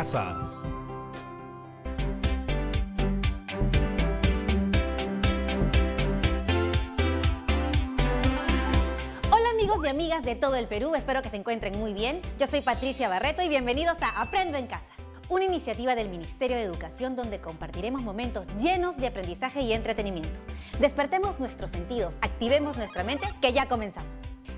casa. Hola amigos y amigas de todo el Perú, espero que se encuentren muy bien. Yo soy Patricia Barreto y bienvenidos a Aprendo en Casa, una iniciativa del Ministerio de Educación donde compartiremos momentos llenos de aprendizaje y entretenimiento. Despertemos nuestros sentidos, activemos nuestra mente, que ya comenzamos.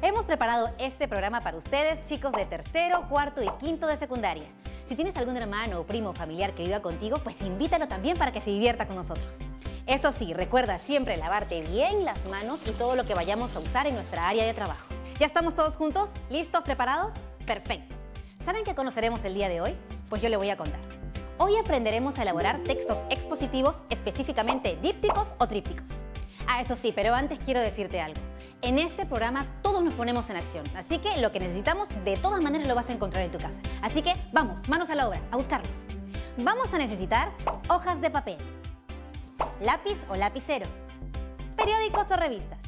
Hemos preparado este programa para ustedes, chicos de tercero, cuarto y quinto de secundaria. Si tienes algún hermano o primo familiar que viva contigo, pues invítalo también para que se divierta con nosotros. Eso sí, recuerda siempre lavarte bien las manos y todo lo que vayamos a usar en nuestra área de trabajo. ¿Ya estamos todos juntos? ¿Listos? ¿Preparados? Perfecto. ¿Saben qué conoceremos el día de hoy? Pues yo le voy a contar. Hoy aprenderemos a elaborar textos expositivos, específicamente dípticos o trípticos. Eso sí, pero antes quiero decirte algo. En este programa todos nos ponemos en acción, así que lo que necesitamos de todas maneras lo vas a encontrar en tu casa. Así que vamos, manos a la obra, a buscarlos. Vamos a necesitar hojas de papel, lápiz o lapicero, periódicos o revistas.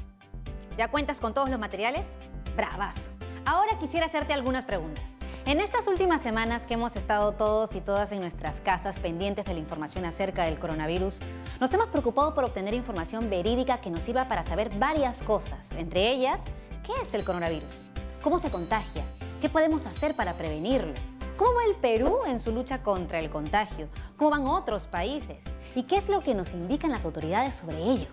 ¿Ya cuentas con todos los materiales? ¡Bravazo! Ahora quisiera hacerte algunas preguntas. En estas últimas semanas que hemos estado todos y todas en nuestras casas pendientes de la información acerca del coronavirus, nos hemos preocupado por obtener información verídica que nos sirva para saber varias cosas. Entre ellas, ¿qué es el coronavirus? ¿Cómo se contagia? ¿Qué podemos hacer para prevenirlo? ¿Cómo va el Perú en su lucha contra el contagio? ¿Cómo van otros países? ¿Y qué es lo que nos indican las autoridades sobre ello?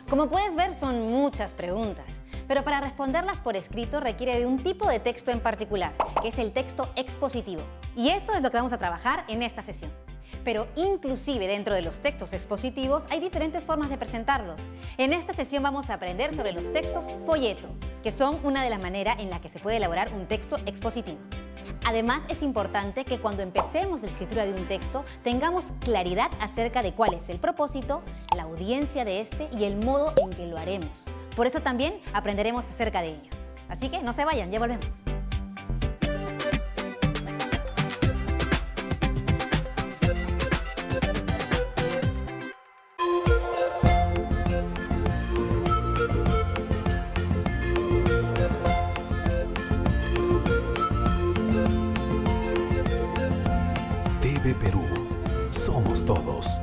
Como puedes ver, son muchas preguntas, pero para responderlas por escrito requiere de un tipo de texto en particular, que es el texto expositivo. Y eso es lo que vamos a trabajar en esta sesión. Pero inclusive dentro de los textos expositivos hay diferentes formas de presentarlos. En esta sesión vamos a aprender sobre los textos folleto, que son una de las maneras en la que se puede elaborar un texto expositivo. Además, es importante que cuando empecemos la escritura de un texto tengamos claridad acerca de cuál es el propósito, la audiencia de este y el modo en que lo haremos. Por eso también aprenderemos acerca de ello. Así que no se vayan, ya volvemos. TV Perú. Somos todos.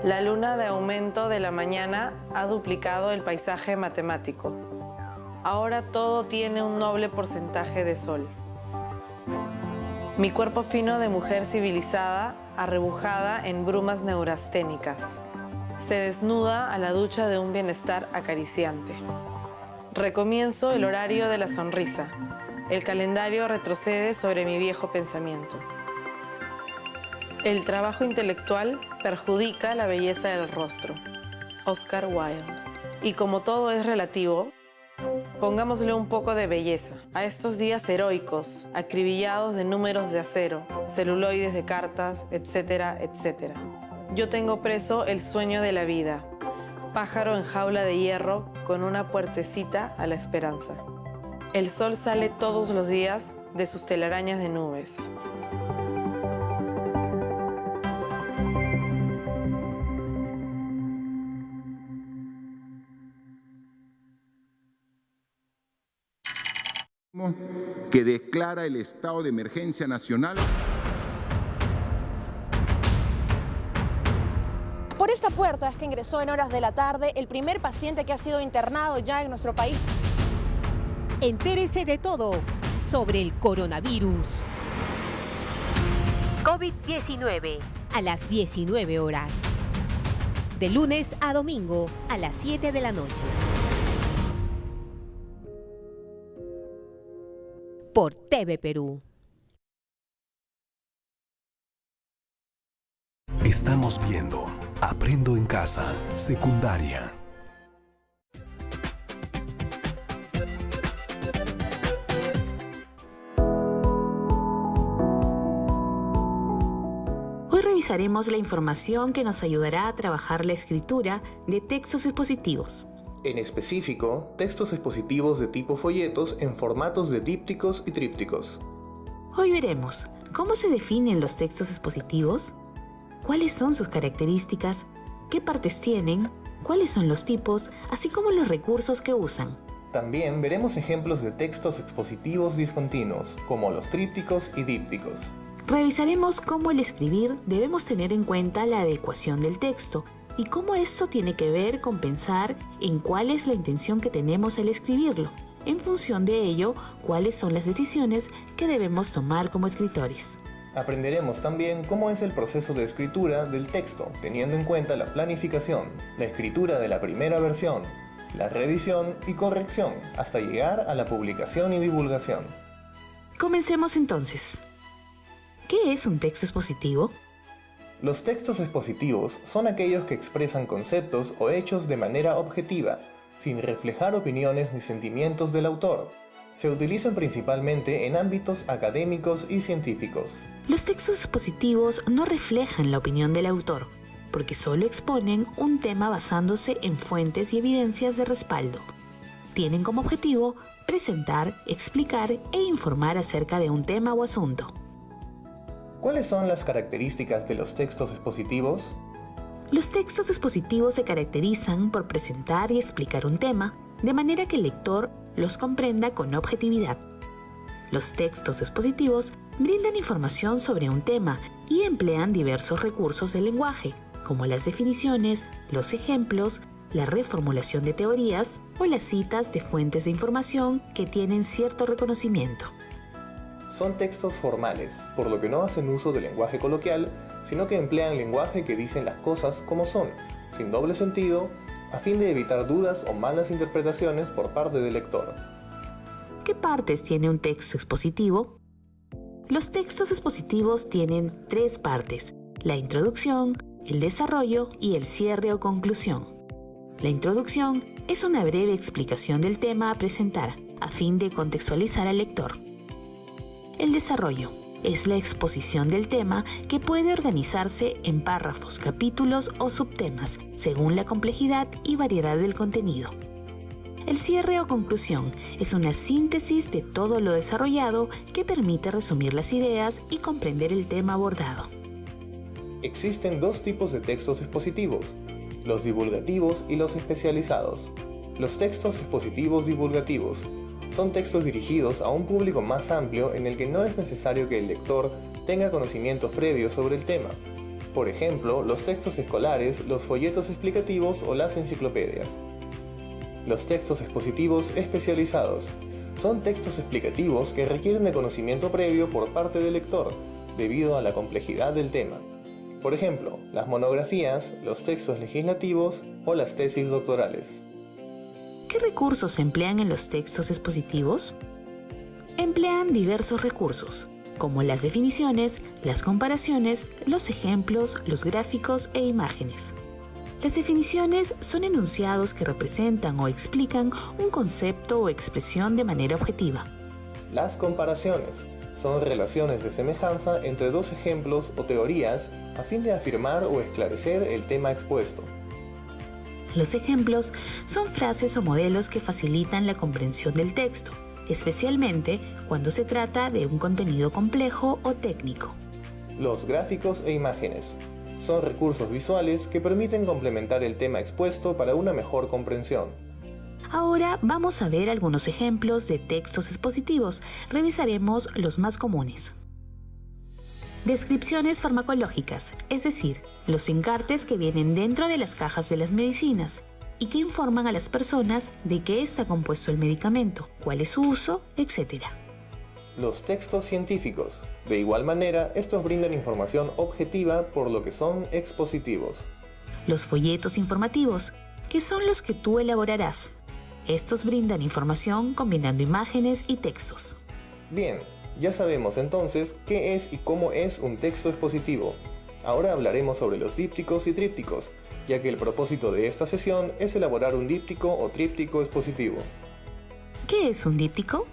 La luna de aumento de la mañana ha duplicado el paisaje matemático. Ahora todo tiene un noble porcentaje de sol. Mi cuerpo fino de mujer civilizada, arrebujada en brumas neurasténicas, se desnuda a la ducha de un bienestar acariciante. Recomienzo el horario de la sonrisa. El calendario retrocede sobre mi viejo pensamiento. El trabajo intelectual perjudica la belleza del rostro. Oscar Wilde. Y como todo es relativo, pongámosle un poco de belleza a estos días heroicos, acribillados de números de acero, celuloides de cartas, etcétera, etcétera. Yo tengo preso el sueño de la vida, pájaro en jaula de hierro con una puertecita a la esperanza. El sol sale todos los días de sus telarañas de nubes. Que declara el estado de emergencia nacional. Por esta puerta es que ingresó en horas de la tarde el primer paciente que ha sido internado ya en nuestro país. Entérese de todo sobre el coronavirus. COVID-19 a las 19 horas. De lunes a domingo a las 7 de la noche. Por TV Perú. Estamos viendo Aprendo en Casa, secundaria. Hoy revisaremos la información que nos ayudará a trabajar la escritura de textos expositivos. En específico, textos expositivos de tipo folletos en formatos de dípticos y trípticos. Hoy veremos cómo se definen los textos expositivos, cuáles son sus características, qué partes tienen, cuáles son los tipos, así como los recursos que usan. También veremos ejemplos de textos expositivos discontinuos, como los trípticos y dípticos. Revisaremos cómo al escribir debemos tener en cuenta la adecuación del texto y cómo esto tiene que ver con pensar en cuál es la intención que tenemos al escribirlo. En función de ello, cuáles son las decisiones que debemos tomar como escritores. Aprenderemos también cómo es el proceso de escritura del texto, teniendo en cuenta la planificación, la escritura de la primera versión, la revisión y corrección, hasta llegar a la publicación y divulgación. Comencemos entonces. ¿Qué es un texto expositivo? Los textos expositivos son aquellos que expresan conceptos o hechos de manera objetiva, sin reflejar opiniones ni sentimientos del autor. Se utilizan principalmente en ámbitos académicos y científicos. Los textos expositivos no reflejan la opinión del autor, porque solo exponen un tema basándose en fuentes y evidencias de respaldo. Tienen como objetivo presentar, explicar e informar acerca de un tema o asunto. ¿Cuáles son las características de los textos expositivos? Los textos expositivos se caracterizan por presentar y explicar un tema, de manera que el lector los comprenda con objetividad. Los textos expositivos brindan información sobre un tema y emplean diversos recursos del lenguaje, como las definiciones, los ejemplos, la reformulación de teorías o las citas de fuentes de información que tienen cierto reconocimiento. Son textos formales, por lo que no hacen uso del lenguaje coloquial, sino que emplean lenguaje que dicen las cosas como son, sin doble sentido, a fin de evitar dudas o malas interpretaciones por parte del lector. ¿Qué partes tiene un texto expositivo? Los textos expositivos tienen 3 partes: la introducción, el desarrollo y el cierre o conclusión. La introducción es una breve explicación del tema a presentar, a fin de contextualizar al lector. El desarrollo es la exposición del tema que puede organizarse en párrafos, capítulos o subtemas, según la complejidad y variedad del contenido. El cierre o conclusión es una síntesis de todo lo desarrollado que permite resumir las ideas y comprender el tema abordado. Existen 2 tipos de textos expositivos, los divulgativos y los especializados. Los textos expositivos divulgativos son textos dirigidos a un público más amplio en el que no es necesario que el lector tenga conocimientos previos sobre el tema. Por ejemplo, los textos escolares, los folletos explicativos o las enciclopedias. Los textos expositivos especializados son textos explicativos que requieren de conocimiento previo por parte del lector, debido a la complejidad del tema. Por ejemplo, las monografías, los textos legislativos o las tesis doctorales. ¿Qué recursos se emplean en los textos expositivos? Emplean diversos recursos, como las definiciones, las comparaciones, los ejemplos, los gráficos e imágenes. Las definiciones son enunciados que representan o explican un concepto o expresión de manera objetiva. Las comparaciones son relaciones de semejanza entre 2 ejemplos o teorías a fin de afirmar o esclarecer el tema expuesto. Los ejemplos son frases o modelos que facilitan la comprensión del texto, especialmente cuando se trata de un contenido complejo o técnico. Los gráficos e imágenes son recursos visuales que permiten complementar el tema expuesto para una mejor comprensión. Ahora vamos a ver algunos ejemplos de textos expositivos. Revisaremos los más comunes. Descripciones farmacológicas, es decir, los encartes que vienen dentro de las cajas de las medicinas y que informan a las personas de qué está compuesto el medicamento, cuál es su uso, etc. Los textos científicos. De igual manera, estos brindan información objetiva, por lo que son expositivos. Los folletos informativos, que son los que tú elaborarás. Estos brindan información combinando imágenes y textos. Bien, ya sabemos entonces qué es y cómo es un texto expositivo. Ahora hablaremos sobre los dípticos y trípticos, ya que el propósito de esta sesión es elaborar un díptico o tríptico expositivo. ¿Qué es un díptico?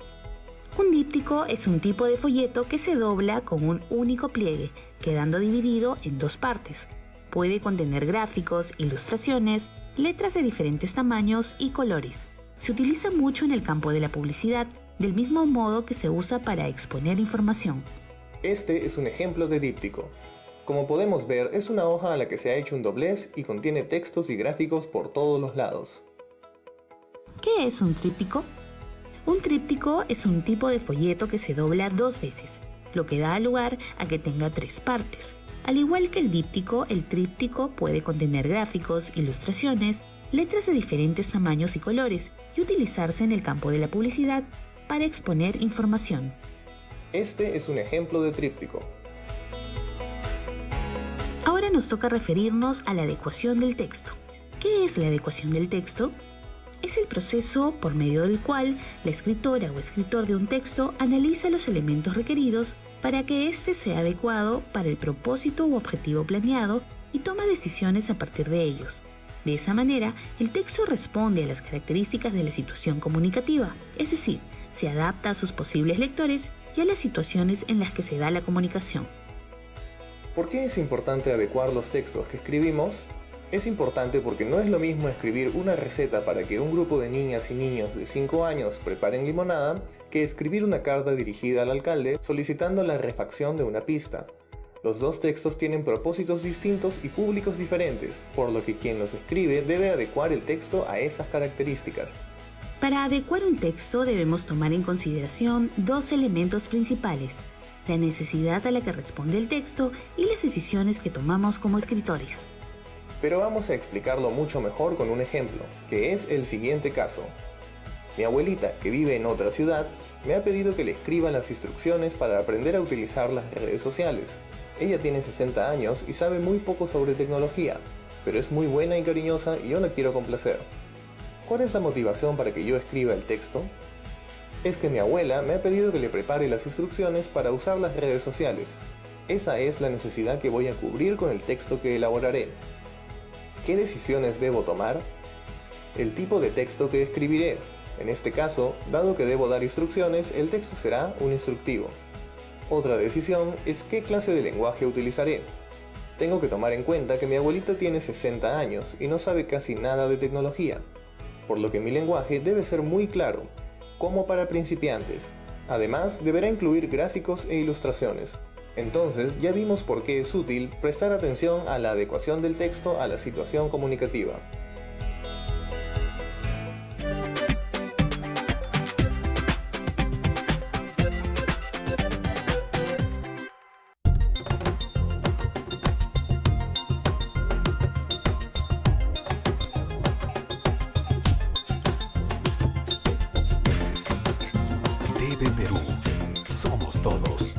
Un díptico es un tipo de folleto que se dobla con un único pliegue, quedando dividido en 2 partes. Puede contener gráficos, ilustraciones, letras de diferentes tamaños y colores. Se utiliza mucho en el campo de la publicidad, del mismo modo que se usa para exponer información. Este es un ejemplo de díptico. Como podemos ver, es una hoja a la que se ha hecho un doblez y contiene textos y gráficos por todos los lados. ¿Qué es un tríptico? Un tríptico es un tipo de folleto que se dobla 2 veces, lo que da lugar a que tenga 3 partes. Al igual que el díptico, el tríptico puede contener gráficos, ilustraciones, letras de diferentes tamaños y colores y utilizarse en el campo de la publicidad para exponer información. Este es un ejemplo de tríptico. Ahora nos toca referirnos a la adecuación del texto. ¿Qué es la adecuación del texto? Es el proceso por medio del cual la escritora o escritor de un texto analiza los elementos requeridos para que éste sea adecuado para el propósito u objetivo planeado y toma decisiones a partir de ellos. De esa manera, el texto responde a las características de la situación comunicativa, es decir, se adapta a sus posibles lectores y a las situaciones en las que se da la comunicación. ¿Por qué es importante adecuar los textos que escribimos? Es importante porque no es lo mismo escribir una receta para que un grupo de niñas y niños de 5 años preparen limonada que escribir una carta dirigida al alcalde solicitando la refacción de una pista. Los dos textos tienen propósitos distintos y públicos diferentes, por lo que quien los escribe debe adecuar el texto a esas características. Para adecuar un texto debemos tomar en consideración 2 elementos principales: la necesidad a la que responde el texto y las decisiones que tomamos como escritores. Pero vamos a explicarlo mucho mejor con un ejemplo, que es el siguiente caso. Mi abuelita, que vive en otra ciudad, me ha pedido que le escriba las instrucciones para aprender a utilizar las redes sociales. Ella tiene 60 años y sabe muy poco sobre tecnología, pero es muy buena y cariñosa y yo la quiero complacer. ¿Cuál es la motivación para que yo escriba el texto? Es que mi abuela me ha pedido que le prepare las instrucciones para usar las redes sociales. Esa es la necesidad que voy a cubrir con el texto que elaboraré. ¿Qué decisiones debo tomar? El tipo de texto que escribiré. En este caso, dado que debo dar instrucciones, el texto será un instructivo. Otra decisión es qué clase de lenguaje utilizaré. Tengo que tomar en cuenta que mi abuelita tiene 60 años y no sabe casi nada de tecnología, por lo que mi lenguaje debe ser muy claro, como para principiantes. Además, deberá incluir gráficos e ilustraciones. Entonces, ya vimos por qué es útil prestar atención a la adecuación del texto a la situación comunicativa. TV Perú. Somos todos.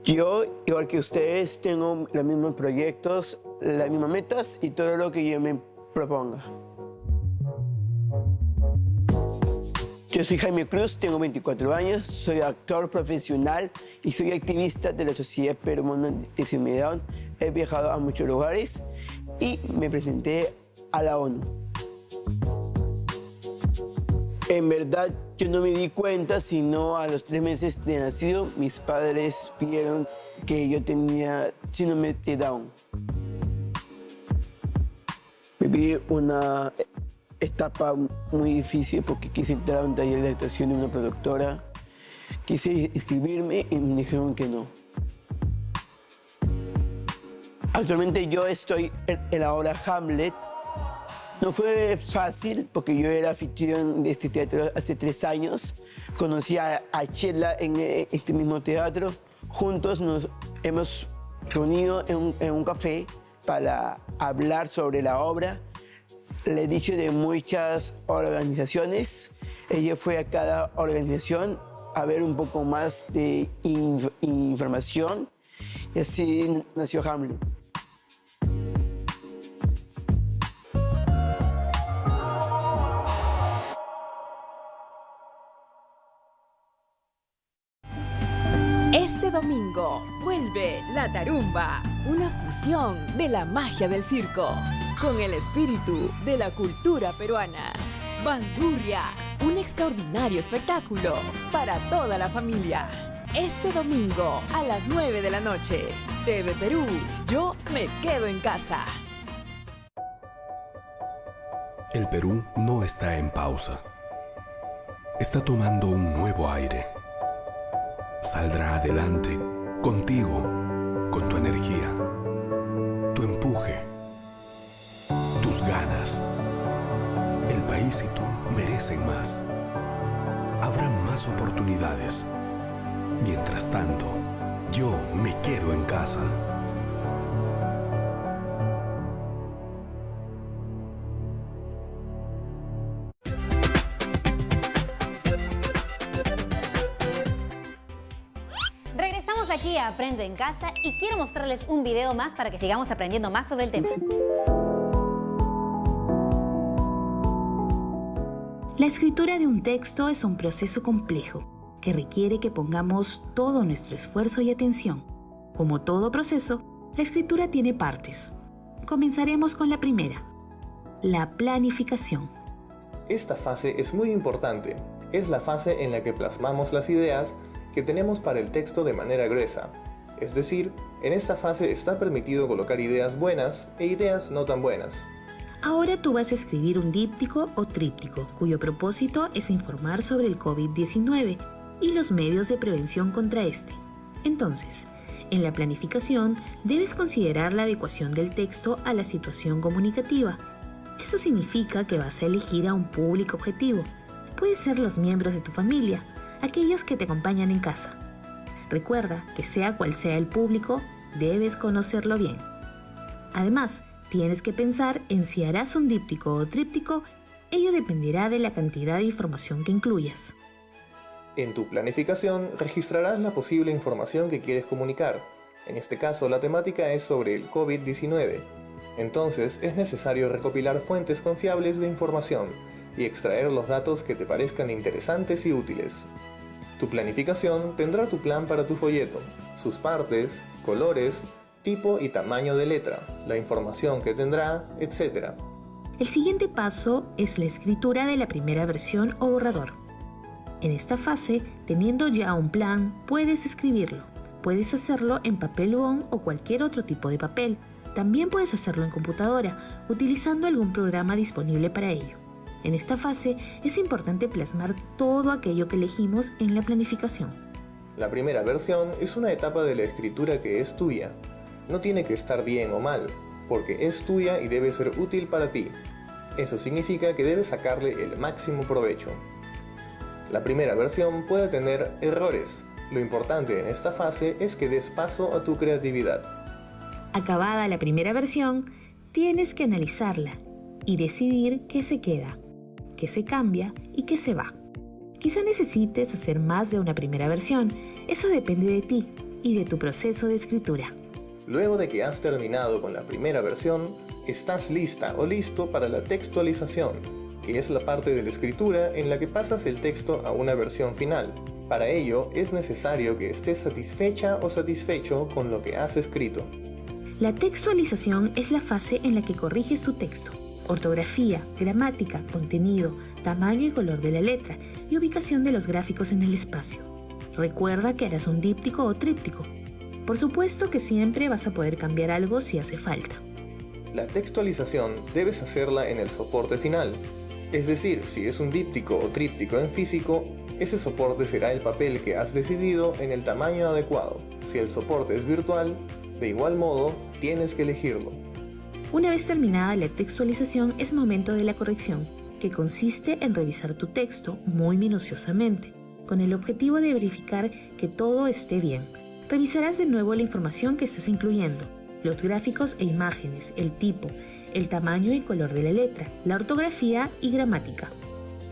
Yo, igual que ustedes, tengo los mismos proyectos, las mismas metas y todo lo que yo me proponga. Yo soy Jaime Cruz, tengo 24 años, soy actor profesional y soy activista de la Sociedad Peruana de Discapacidad. He viajado a muchos lugares y me presenté a la ONU. En verdad, yo no me di cuenta, sino a los 3 meses de nacido, mis padres vieron que yo tenía síndrome de Down. Viví una etapa muy difícil porque quise entrar a un taller de actuación de una productora. Quise inscribirme y me dijeron que no. Actualmente yo estoy en la obra Hamlet. No fue fácil porque yo era anfitrión de este teatro hace 3 años. Conocí a Chela en este mismo teatro. Juntos nos hemos reunido en un café para hablar sobre la obra. Le he dicho de muchas organizaciones. Ella fue a cada organización a ver un poco más de información y así nació Hamlet. Este domingo vuelve La Tarumba, una fusión de la magia del circo con el espíritu de la cultura peruana. Bandurria, un extraordinario espectáculo para toda la familia. este domingo a las 9 de la noche. TV Perú, yo me quedo en casa. El Perú no está en pausa. Está tomando un nuevo aire. Saldrá adelante, contigo, con tu energía, tu empuje, tus ganas. El país y tú merecen más. Habrá más oportunidades. Mientras tanto, yo me quedo en casa. Regresamos aquí a Aprendo en Casa y quiero mostrarles un video más para que sigamos aprendiendo más sobre el tema. La escritura de un texto es un proceso complejo que requiere que pongamos todo nuestro esfuerzo y atención. Como todo proceso, la escritura tiene partes. Comenzaremos con la primera, la planificación. Esta fase es muy importante. Es la fase en la que plasmamos las ideas que tenemos para el texto de manera gruesa. Es decir, en esta fase está permitido colocar ideas buenas e ideas no tan buenas. Ahora tú vas a escribir un díptico o tríptico, cuyo propósito es informar sobre el COVID-19 y los medios de prevención contra este. Entonces, en la planificación debes considerar la adecuación del texto a la situación comunicativa. Esto significa que vas a elegir a un público objetivo. Pueden ser los miembros de tu familia, aquellos que te acompañan en casa. Recuerda que sea cual sea el público, debes conocerlo bien. Además, tienes que pensar en si harás un díptico o tríptico. Ello dependerá de la cantidad de información que incluyas. En tu planificación registrarás la posible información que quieres comunicar. En este caso, la temática es sobre el COVID-19. Entonces, es necesario recopilar fuentes confiables de información y extraer los datos que te parezcan interesantes y útiles. Tu planificación tendrá tu plan para tu folleto, sus partes, colores, tipo y tamaño de letra, la información que tendrá, etc. El siguiente paso es la escritura de la primera versión o borrador. En esta fase, teniendo ya un plan, puedes escribirlo. Puedes hacerlo en papel bond o cualquier otro tipo de papel. También puedes hacerlo en computadora, utilizando algún programa disponible para ello. En esta fase, es importante plasmar todo aquello que elegimos en la planificación. La primera versión es una etapa de la escritura que es tuya. No tiene que estar bien o mal, porque es tuya y debe ser útil para ti. Eso significa que debes sacarle el máximo provecho. La primera versión puede tener errores. Lo importante en esta fase es que des paso a tu creatividad. Acabada la primera versión, tienes que analizarla y decidir qué se queda, qué se cambia y qué se va. Quizá necesites hacer más de una primera versión. Eso depende de ti y de tu proceso de escritura. Luego de que has terminado con la primera versión, estás lista o listo para la textualización, que es la parte de la escritura en la que pasas el texto a una versión final. Para ello, es necesario que estés satisfecha o satisfecho con lo que has escrito. La textualización es la fase en la que corriges tu texto. Ortografía, gramática, contenido, tamaño y color de la letra y ubicación de los gráficos en el espacio. Recuerda que harás un díptico o tríptico. Por supuesto que siempre vas a poder cambiar algo si hace falta. La textualización debes hacerla en el soporte final. Es decir, si es un díptico o tríptico en físico, ese soporte será el papel que has decidido en el tamaño adecuado. Si el soporte es virtual, de igual modo, tienes que elegirlo. Una vez terminada la textualización, es momento de la corrección, que consiste en revisar tu texto muy minuciosamente, con el objetivo de verificar que todo esté bien. Revisarás de nuevo la información que estás incluyendo, los gráficos e imágenes, el tipo, el tamaño y color de la letra, la ortografía y gramática.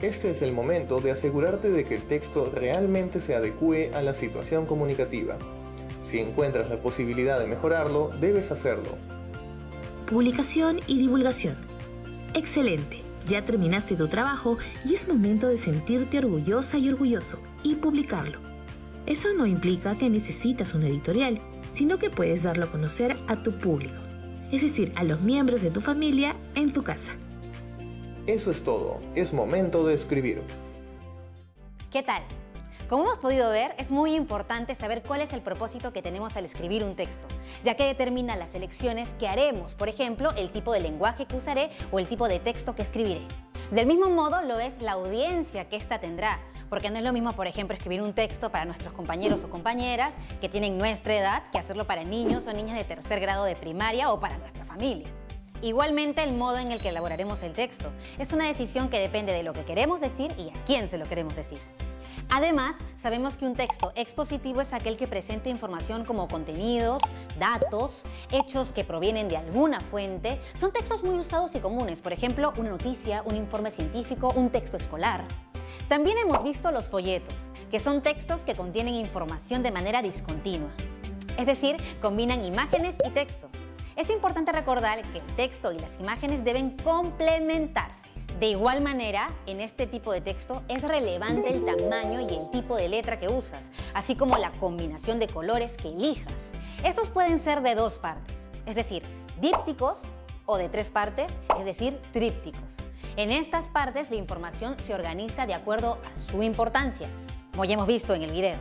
Este es el momento de asegurarte de que el texto realmente se adecue a la situación comunicativa. Si encuentras la posibilidad de mejorarlo, debes hacerlo. Publicación y divulgación. Excelente, ya terminaste tu trabajo y es momento de sentirte orgullosa y orgulloso y publicarlo. Eso no implica que necesitas un editorial, sino que puedes darlo a conocer a tu público, es decir, a los miembros de tu familia en tu casa. Eso es todo, es momento de escribir. ¿Qué tal? Como hemos podido ver, es muy importante saber cuál es el propósito que tenemos al escribir un texto, ya que determina las elecciones que haremos, por ejemplo, el tipo de lenguaje que usaré o el tipo de texto que escribiré. Del mismo modo lo es la audiencia que ésta tendrá, porque no es lo mismo, por ejemplo, escribir un texto para nuestros compañeros o compañeras que tienen nuestra edad que hacerlo para niños o niñas de tercer grado de primaria o para nuestra familia. Igualmente, el modo en el que elaboraremos el texto es una decisión que depende de lo que queremos decir y a quién se lo queremos decir. Además, sabemos que un texto expositivo es aquel que presenta información como contenidos, datos, hechos que provienen de alguna fuente. Son textos muy usados y comunes, por ejemplo, una noticia, un informe científico, un texto escolar. También hemos visto los folletos, que son textos que contienen información de manera discontinua. Es decir, combinan imágenes y texto. Es importante recordar que el texto y las imágenes deben complementarse. De igual manera, en este tipo de texto es relevante el tamaño y el tipo de letra que usas, así como la combinación de colores que elijas. Estos pueden ser de 2 partes, es decir, dípticos, o de 3 partes, es decir, trípticos. En estas partes la información se organiza de acuerdo a su importancia, como ya hemos visto en el video.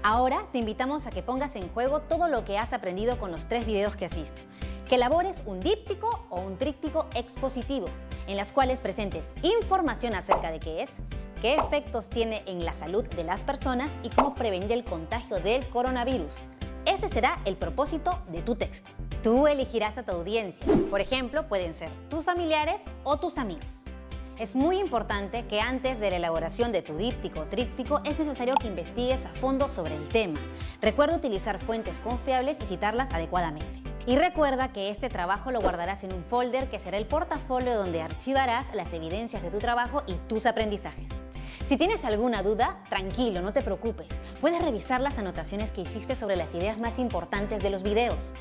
Ahora te invitamos a que pongas en juego todo lo que has aprendido con los 3 videos que has visto. Que elabores un díptico o un tríptico expositivo, en las cuales presentes información acerca de qué es, qué efectos tiene en la salud de las personas y cómo prevenir el contagio del coronavirus. Ese será el propósito de tu texto. Tú elegirás a tu audiencia. Por ejemplo, pueden ser tus familiares o tus amigos. Es muy importante que antes de la elaboración de tu díptico o tríptico es necesario que investigues a fondo sobre el tema. Recuerda utilizar fuentes confiables y citarlas adecuadamente. Y recuerda que este trabajo lo guardarás en un folder que será el portafolio donde archivarás las evidencias de tu trabajo y tus aprendizajes. Si tienes alguna duda, tranquilo, no te preocupes. Puedes revisar las anotaciones que hiciste sobre las ideas más importantes de los videos.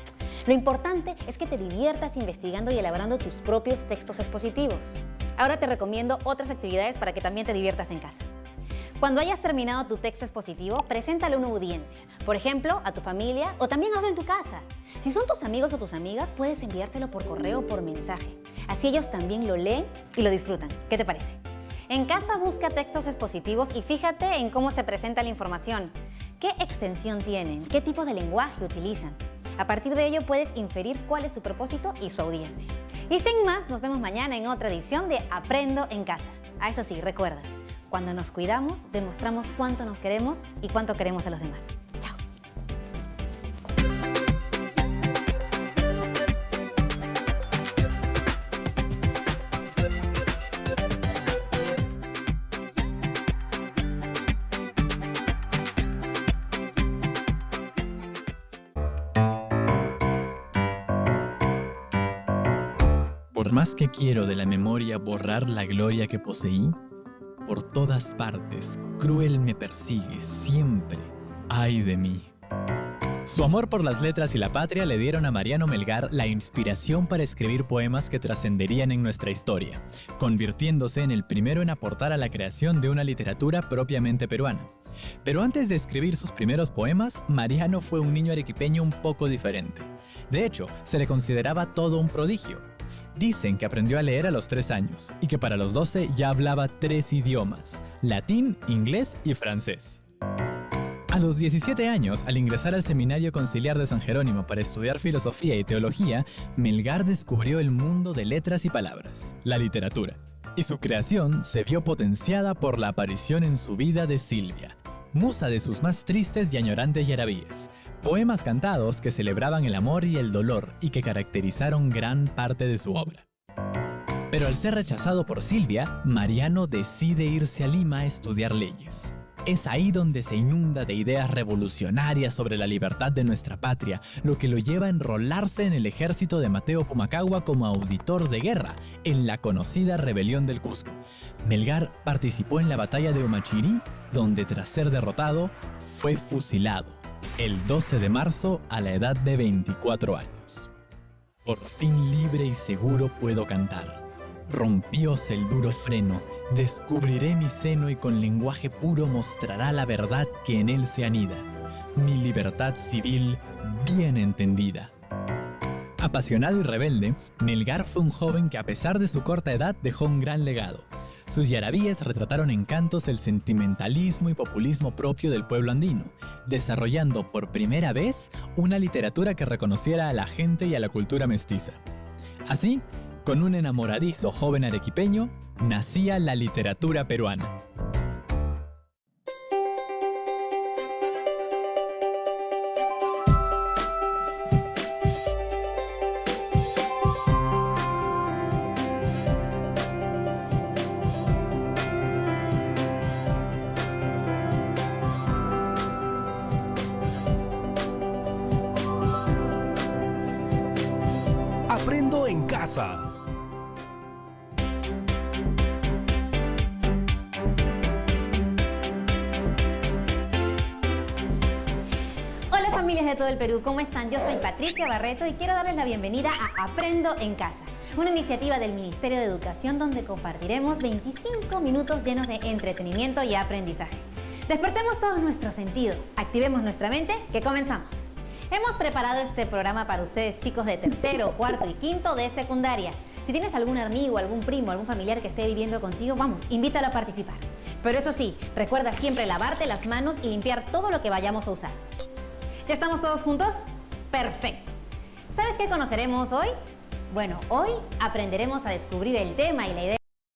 Lo importante es que te diviertas investigando y elaborando tus propios textos expositivos. Ahora te recomiendo otras actividades para que también te diviertas en casa. Cuando hayas terminado tu texto expositivo, preséntalo a una audiencia, por ejemplo, a tu familia o también hazlo en tu casa. Si son tus amigos o tus amigas, puedes enviárselo por correo o por mensaje. Así ellos también lo leen y lo disfrutan. ¿Qué te parece? En casa busca textos expositivos y fíjate en cómo se presenta la información. ¿Qué extensión tienen? ¿Qué tipo de lenguaje utilizan? A partir de ello puedes inferir cuál es su propósito y su audiencia. Y sin más, nos vemos mañana en otra edición de Aprendo en Casa. Eso sí, recuerda, cuando nos cuidamos, demostramos cuánto nos queremos y cuánto queremos a los demás. Chao. Por más que quiero de la memoria borrar la gloria que poseí, por todas partes, cruel me persigue siempre. ¡Ay de mí! Su amor por las letras y la patria le dieron a Mariano Melgar la inspiración para escribir poemas que trascenderían en nuestra historia, convirtiéndose en el primero en aportar a la creación de una literatura propiamente peruana. Pero antes de escribir sus primeros poemas, Mariano fue un niño arequipeño un poco diferente. De hecho, se le consideraba todo un prodigio. Dicen que aprendió a leer a los 3 años y que para los 12 ya hablaba 3 idiomas, latín, inglés y francés. A los 17 años, al ingresar al Seminario Conciliar de San Jerónimo para estudiar filosofía y teología, Melgar descubrió el mundo de letras y palabras, la literatura. Y su creación se vio potenciada por la aparición en su vida de Silvia, musa de sus más tristes y añorantes yarabíes. Poemas cantados que celebraban el amor y el dolor y que caracterizaron gran parte de su obra. Pero al ser rechazado por Silvia, Mariano decide irse a Lima a estudiar leyes. Es ahí donde se inunda de ideas revolucionarias sobre la libertad de nuestra patria, lo que lo lleva a enrolarse en el ejército de Mateo Pumacahua como auditor de guerra, en la conocida Rebelión del Cusco. Melgar participó en la batalla de Humachirí, donde tras ser derrotado, fue fusilado el 12 de marzo a la edad de 24 años. Por fin libre y seguro puedo cantar. Rompióse el duro freno, descubriré mi seno y con lenguaje puro mostrará la verdad que en él se anida, mi libertad civil bien entendida. Apasionado y rebelde, Melgar fue un joven que a pesar de su corta edad dejó un gran legado. Sus yarabíes retrataron en cantos el sentimentalismo y populismo propio del pueblo andino, desarrollando por primera vez una literatura que reconociera a la gente y a la cultura mestiza. Así, con un enamoradizo joven arequipeño, nacía la literatura peruana. Aprendo en casa. Hola familias de todo el Perú, ¿cómo están? Yo soy Patricia Barreto y quiero darles la bienvenida a Aprendo en Casa, una iniciativa del Ministerio de Educación donde compartiremos 25 minutos llenos de entretenimiento y aprendizaje. Despertemos todos nuestros sentidos, activemos nuestra mente, que comenzamos. Hemos preparado este programa para ustedes, chicos de tercero, cuarto y quinto de secundaria. Si tienes algún amigo, algún primo, algún familiar que esté viviendo contigo, vamos, invítalo a participar. Pero eso sí, recuerda siempre lavarte las manos y limpiar todo lo que vayamos a usar. ¿Ya estamos todos juntos? Perfecto. ¿Sabes qué conoceremos hoy? Bueno, hoy aprenderemos a descubrir el tema y la idea